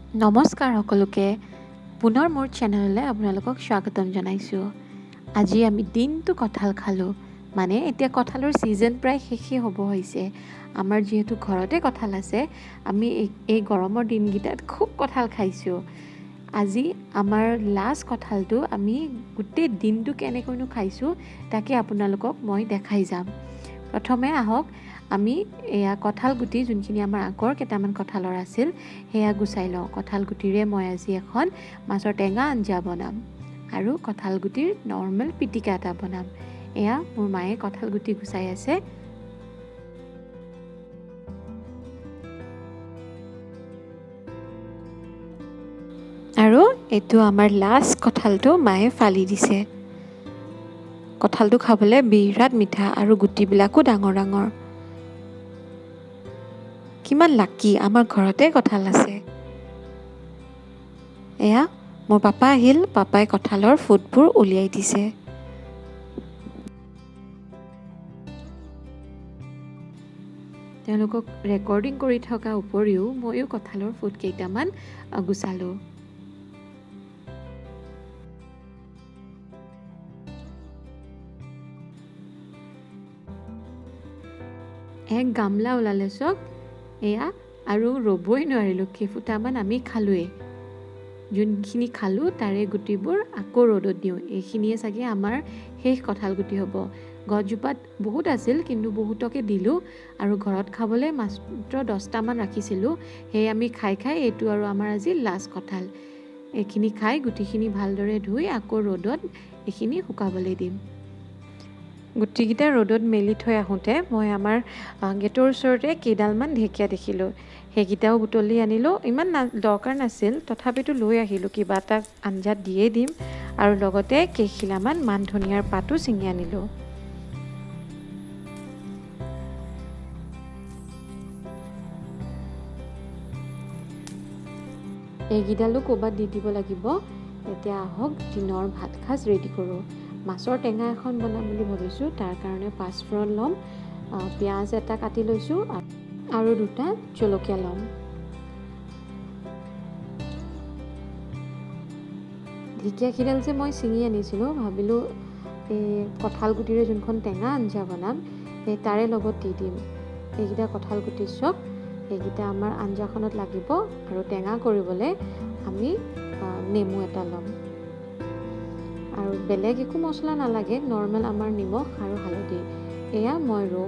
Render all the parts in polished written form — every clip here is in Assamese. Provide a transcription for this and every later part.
নমস্কাৰ সকলোকে পুনৰ মোৰ চেনেললৈ আপোনালোকক স্বাগতম জনাইছোঁ। আজি আমি দিনটো কঁঠাল খালোঁ। মানে এতিয়া কঁঠালৰ ছিজন প্ৰায় শেষেই হ'ব হৈছে। আমাৰ যিহেতু ঘৰতে কঁঠাল আছে, আমি এই গৰমৰ দিনকেইটাত খুব কঁঠাল খাইছোঁ। আজি আমাৰ লাষ্ট কঁঠালটো আমি গোটেই দিনটো কেনেকৈনো খাইছোঁ তাকে আপোনালোকক মই দেখাই যাম। প্ৰথমে আহক আমি এয়া কঁঠাল গুটি যোনখিনি আমাৰ আগৰ কেইটামান কঁঠালৰ আছিল সেয়া গুচাই লওঁ। কঁঠাল গুটিৰে মই আজি এখন মাছৰ টেঙা আঞ্জা বনাম আৰু কঁঠাল গুটিৰ নৰ্মেল পিটিকা এটা বনাম। এয়া মোৰ মায়ে কঁঠাল গুটি গুচাই আছে। আৰু এইটো আমাৰ লাষ্ট কঁঠালটো মায়ে ফালি দিছে। কঁঠালটো খাবলৈ বিৰাট মিঠা আৰু গুটিবিলাকো ডাঙৰ ডাঙৰ। কিমান লাকি আমাৰ ঘৰতে কঁঠাল আছে। এয়া মোৰ পাপা আহিল, পাপাই কঁঠালৰ ফুটবোৰ উলিয়াই দিছে। তেওঁলোকক ৰেকৰ্ডিং কৰি থকা উপৰিও ময়ো কঁঠালৰ ফুট কেইটামান গুচালোঁ। এক গামলা ওলালে চক এয়া, আৰু ৰ'বই নোৱাৰিলোঁ, কেইফুটামান আমি খালোঁৱেই। যোনখিনি খালোঁ তাৰে গুটিবোৰ আকৌ ৰ'দত দিওঁ। এইখিনিয়ে চাগে আমাৰ শেষ কঁঠাল গুটি হ'ব। গছজোপাত বহুত আছিল কিন্তু বহুতকে দিলোঁ আৰু ঘৰত খাবলৈ মাত্ৰ 10টামান ৰাখিছিলোঁ। সেয়ে আমি খাই এইটো আৰু আমাৰ আজি লাষ্ট কঁঠাল। এইখিনি খাই গুটিখিনি ভালদৰে ধুই আকৌ ৰ'দত এইখিনি শুকাবলৈ দিম। গুটিকেইটা ৰ'দত মেলি থৈ আহোঁতে মই আমাৰ গেটৰ ওচৰতে কেইডালমান ঢেকীয়া দেখিলোঁ। সেইকেইটাও বুটলি আনিলোঁ। ইমান দৰকাৰ নাছিল, তথাপিতো লৈ আহিলোঁ, কিবা এটা আঞ্জাত দিয়েই দিম। আৰু লগতে কেইখিলামান মান ধনিয়াৰ পাতো ছিঙি আনিলোঁ। এইকেইডালো ক'ৰবাত দি দিব লাগিব। এতিয়া আহক দিনৰ ভাত সাজ ৰেডি কৰোঁ। মাছৰ টেঙা এখন বনাম বুলি ভাবিছোঁ। তাৰ কাৰণে পাঁচফোৰণ ল'ম, পিঁয়াজ এটা কাটি লৈছোঁ আৰু 2টা জলকীয়া ল'ম। ঢেকীয়াকেইডাল যে মই ছিঙি আনিছিলোঁ, ভাবিলোঁ এই কঁঠাল গুটিৰে যোনখন টেঙা আঞ্জা বনাম সেই তাৰে লগত দি দিম। এইকেইটা কঁঠাল গুটি চব এইকেইটা আমাৰ আঞ্জাখনত লাগিব। আৰু টেঙা কৰিবলৈ আমি নেমু এটা ল'ম। আৰু বেলেগ একো মছলা নালাগে, নৰ্মেল আমাৰ নিমখ আৰু হালধি। এয়া মই ৰৌ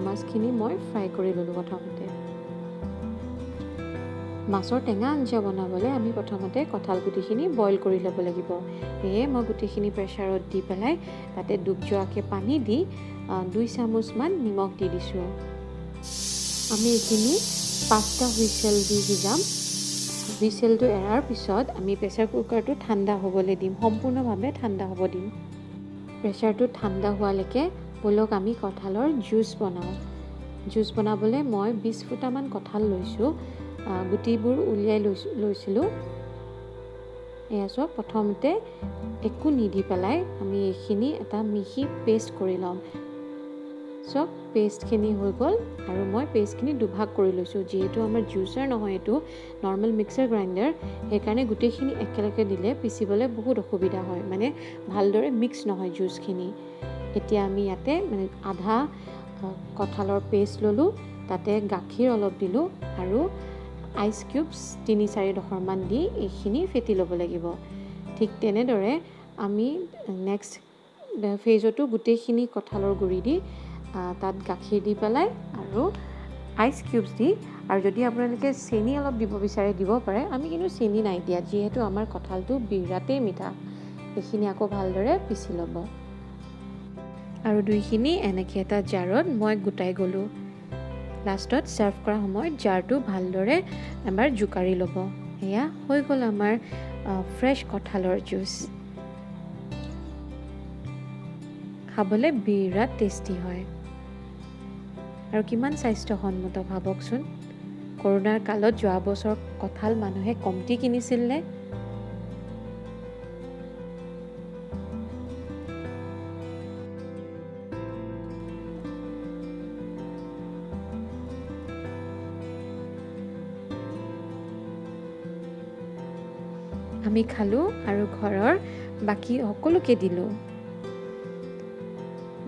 মাছখিনি মই ফ্ৰাই কৰি ল'লোঁ প্ৰথমতে। মাছৰ টেঙা আঞ্জা বনাবলৈ আমি প্ৰথমতে কঁঠাল গুটিখিনি বইল কৰি ল'ব লাগিব। সেয়ে মই গুটিখিনি প্ৰেছাৰত দি পেলাই তাতে ডুব যোৱাকৈ পানী দি 2 চামুচমান নিমখ দি দিছোঁ। আমি এইখিনি 5টা হুইচেল দি সিজাম। হুইচেলটো এৰাৰ পিছত আমি প্ৰেছাৰ কুকাৰটো ঠাণ্ডা হ'বলৈ দিম, সম্পূৰ্ণভাৱে ঠাণ্ডা হ'ব দিম। প্ৰেছাৰটো ঠাণ্ডা হোৱালৈকে ব'লক আমি কঁঠালৰ জুচ বনাওঁ। জুচ বনাবলৈ মই 20 ফুটামান কঁঠাল লৈছোঁ। গুটিবোৰ উলিয়াই লৈছিলোঁ। এয়া চব প্ৰথমতে একো নিদি পেলাই আমি এইখিনি এটা মিহি পেষ্ট কৰি ল'ম। চব পেষ্টখিনি হৈ গ'ল আৰু মই পেষ্টখিনি দুভাগ কৰি লৈছোঁ। যিহেতু আমাৰ জুচাৰ নহয়, এইটো নৰ্মেল মিক্সাৰ গ্ৰাইণ্ডাৰ, সেইকাৰণে গোটেইখিনি একেলগে দিলে পিচিবলৈ বহুত অসুবিধা হয়, মানে ভালদৰে মিক্স নহয় জুচখিনি। এতিয়া আমি ইয়াতে আধা কঁঠালৰ পেষ্ট ল'লোঁ, তাতে গাখীৰ অলপ দিলোঁ আৰু আইচ কিউবছ 3-4 দি এইখিনি ফেটি ল'ব লাগিব। ঠিক তেনেদৰে আমি নেক্সট ফেজতো গোটেইখিনি কঁঠালৰ গুড়ি দি তাত গাখীৰ দি পেলাই আৰু আইচ কিউবছ দি, আৰু যদি আপোনালোকে চেনি অলপ দিব বিচাৰে দিব পাৰে। আমি কিন্তু চেনি নাই দিয়া, যিহেতু আমাৰ কঁঠালটো বিৰাটেই মিঠা। এইখিনি আকৌ ভালদৰে পিচি ল'ব। আৰু দুইখিনি এনেকৈ এটা জাৰত মই গোটাই গ'লোঁ। লাষ্টত ছাৰ্ভ কৰাৰ সময়ত জাৰটো ভালদৰে এবাৰ জোকাৰি ল'ব। এয়া হৈ গ'ল আমাৰ ফ্ৰেছ কঁঠালৰ জুচ। খাবলৈ বিৰাট টেষ্টি হয় আৰু কিমান স্বাস্থ্যসন্মত ভাবকচোন। কৰোণাৰ কালত যোৱা বছৰ কঁঠাল মানুহে কমটি কিনিছিল নে? আমি খালোঁ আৰু ঘৰৰ বাকী সকলোকে দিলোঁ।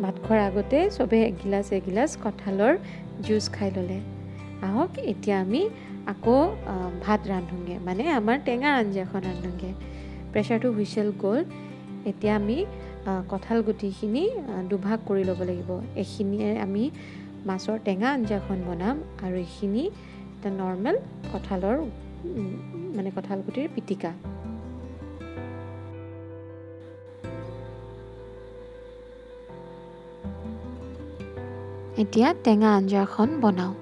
ভাত খোৱাৰ আগতে চবে এগিলাচ কঁঠালৰ জুচ খাই ল'লে। আহক এতিয়া আমি আকৌ ভাত ৰান্ধোঁগৈ, মানে আমাৰ টেঙাৰ আঞ্জাখন ৰান্ধোঁগৈ। প্ৰেছাৰটো হুইচেল গ'ল। এতিয়া আমি কঁঠাল গুটিখিনি দুভাগ কৰি ল'ব লাগিব। এইখিনিয়ে আমি মাছৰ টেঙা আঞ্জাখন বনাম আৰু এইখিনি এটা নৰ্মেল কঁঠালৰ মানে কঁঠাল গুটিৰ পিটিকা। এতিয়া টেঙা আঞ্জাখন বনাওঁ।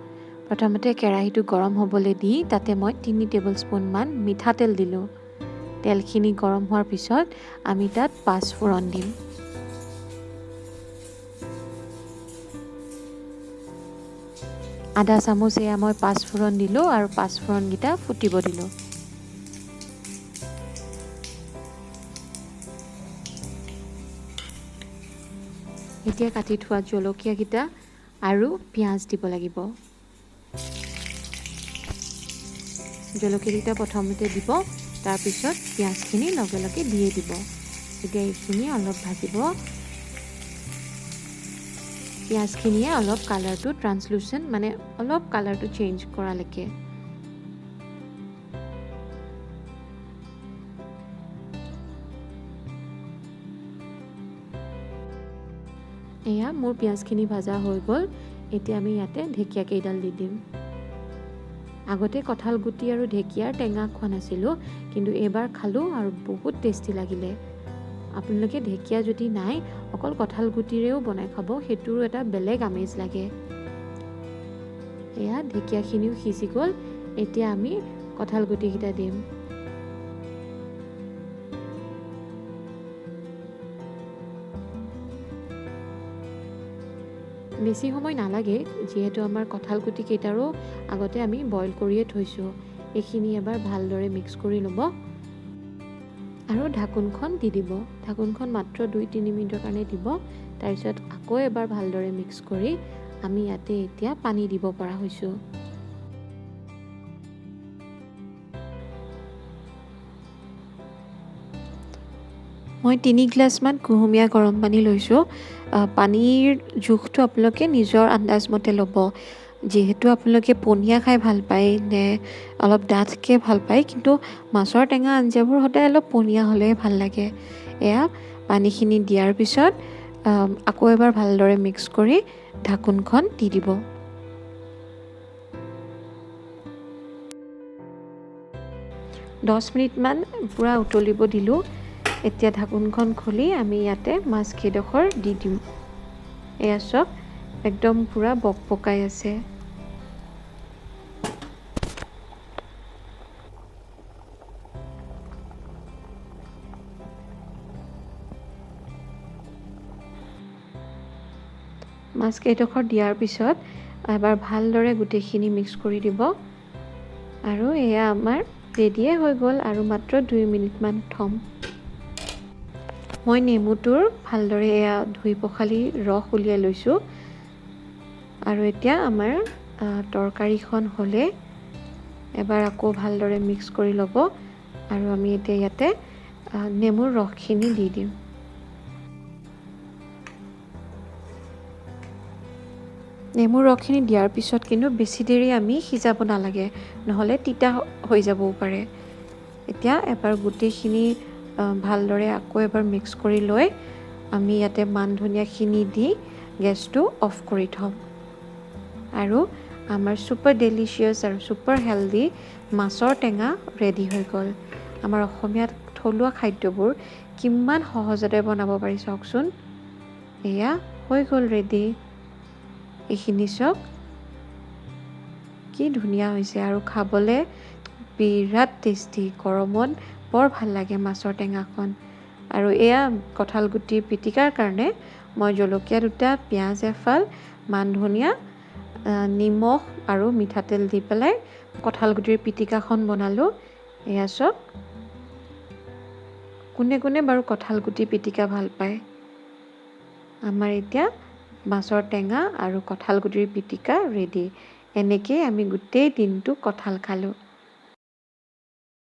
প্ৰথমতে কেৰাহীটো গৰম হ'বলৈ দি তাতে মই 3 টেবুল স্পুনমান মিঠাতেল দিলোঁ। তেলখিনি গৰম হোৱাৰ পিছত আমি তাত পাঁচফোৰণ দিম। আধা চামুচ এয়া মই পাঁচফোৰণ দিলোঁ আৰু পাঁচফোৰণকেইটা ফুটিব দিলোঁ। এতিয়া কাটি থোৱা জলকীয়াকেইটা আৰু পিঁয়াজ দিব লাগিব। জলকীয়াকেইটা প্ৰথমতে দিব, তাৰপিছত পিঁয়াজখিনি লগে লগে দিয়ে দিব। এতিয়া এইখিনি অলপ ভাজিব। পিঁয়াজখিনিয়ে অলপ কালাৰটো ট্ৰান্সলুচেণ্ট, মানে অলপ কালাৰটো চেঞ্জ কৰালৈকে। এয়া মোৰ পিঁয়াজখিনি ভাজা হৈ গ'ল। এতিয়া আমি ইয়াতে ঢেকীয়া কেইডাল দি দিম। আগতে কঁঠাল গুটি আৰু ঢেকীয়াৰ টেঙা খোৱা নাছিলোঁ, কিন্তু এইবাৰ খালোঁ আৰু বহুত টেষ্টি লাগিলে। আপোনালোকে ঢেকীয়া যদি নাই অকল কঁঠাল গুটিৰেও বনাই খাব, সেইটোৰো এটা বেলেগ আমেজ লাগে। এয়া ঢেকীয়াখিনিও সিজি গ'ল। এতিয়া আমি কঁঠাল গুটিকেইটা দিম। বেছি সময় নালাগে, যিহেতু আমাৰ কঁঠাল গুটিকেইটাৰো আগতে আমি বইল কৰিয়ে থৈছোঁ। এইখিনি এবাৰ ভালদৰে মিক্স কৰি ল'ব আৰু ঢাকোনখন দি দিব। ঢাকোনখন মাত্ৰ 2-3 মিনিটৰ কাৰণে দিব। তাৰপিছত আকৌ এবাৰ ভালদৰে মিক্স কৰি আমি ইয়াতে এতিয়া পানী দিব পৰা হৈছোঁ। মই 3 গ্লাছমান কুহুমীয়া গৰম পানী লৈছোঁ। পানীৰ জোখটো আপোনালোকে নিজৰ আন্দাজমতে ল'ব। যিহেতু আপোনালোকে পনীয়া খাই ভাল পায় নে অলপ ডাঠকৈ ভাল পায়, কিন্তু মাছৰ টেঙা আঞ্জাবোৰ সদায় অলপ পনীয়া হ'লেই ভাল লাগে। এয়া পানীখিনি দিয়াৰ পিছত আকৌ এবাৰ ভালদৰে মিক্স কৰি ঢাকোনখন দি দিব। দহ মিনিটমান পূৰা উতলিব দিলোঁ। এতিয়া ঢাকোনখন খুলি আমি ইয়াতে মাছকেইডোখৰ দি দিম। এয়া চব একদম পূৰা বকবকাই আছে। মাছকেইডোখৰ দিয়াৰ পিছত এবাৰ ভালদৰে গোটেইখিনি মিক্স কৰি দিব আৰু এয়া আমাৰ ৰেডিয়ে হৈ গ'ল আৰু মাত্ৰ 2 মিনিটমান থ'ম। মই নেমুটোৰ ভালদৰে এয়া ধুই পখালি ৰস উলিয়াই লৈছোঁ আৰু এতিয়া আমাৰ তৰকাৰীখন হ'লে এবাৰ আকৌ ভালদৰে মিক্স কৰি ল'ব আৰু আমি এতিয়া ইয়াতে নেমুৰ ৰসখিনি দি দিম। নেমুৰ ৰসখিনি দিয়াৰ পিছত কিন্তু বেছি দেৰি আমি সিজাব নালাগে, নহ'লে তিতা হৈ যাবও পাৰে। এতিয়া এবাৰ গোটেইখিনি ভালদৰে আকৌ এবাৰ মিক্স কৰি লৈ আমি ইয়াতে মান ধনিয়াখিনি দি গেছটো অফ কৰি থ'ম আৰু আমাৰ ছুপাৰ ডেলিচিয়াছ আৰু ছুপাৰ হেল্ডি মাছৰ টেঙা ৰেডি হৈ গ'ল। আমাৰ অসমীয়াত থলুৱা খাদ্যবোৰ কিমান সহজতে বনাব পাৰি চাওকচোন। এয়া হৈ গ'ল ৰেডি। এইখিনি চাওক কি ধুনীয়া হৈছে আৰু খাবলৈ বিৰাট টেষ্টি। গৰমত বৰ ভাল লাগে মাছৰ টেঙাখন। আৰু এয়া কঁঠাল গুটিৰ পিটিকাৰ কাৰণে মই জলকীয়া 2, পিঁয়াজ এফাল, মান ধনিয়া, নিমখ আৰু মিঠাতেল দি পেলাই কঁঠাল গুটিৰ পিটিকাখন বনালোঁ। এয়া চব কোনে কোনে বাৰু কঁঠাল গুটি পিটিকা ভাল পায়। আমাৰ এতিয়া মাছৰ টেঙা আৰু কঁঠাল গুটিৰ পিটিকা ৰেডি। এনেকেই আমি গোটেই দিনটো কঁঠাল খালোঁ।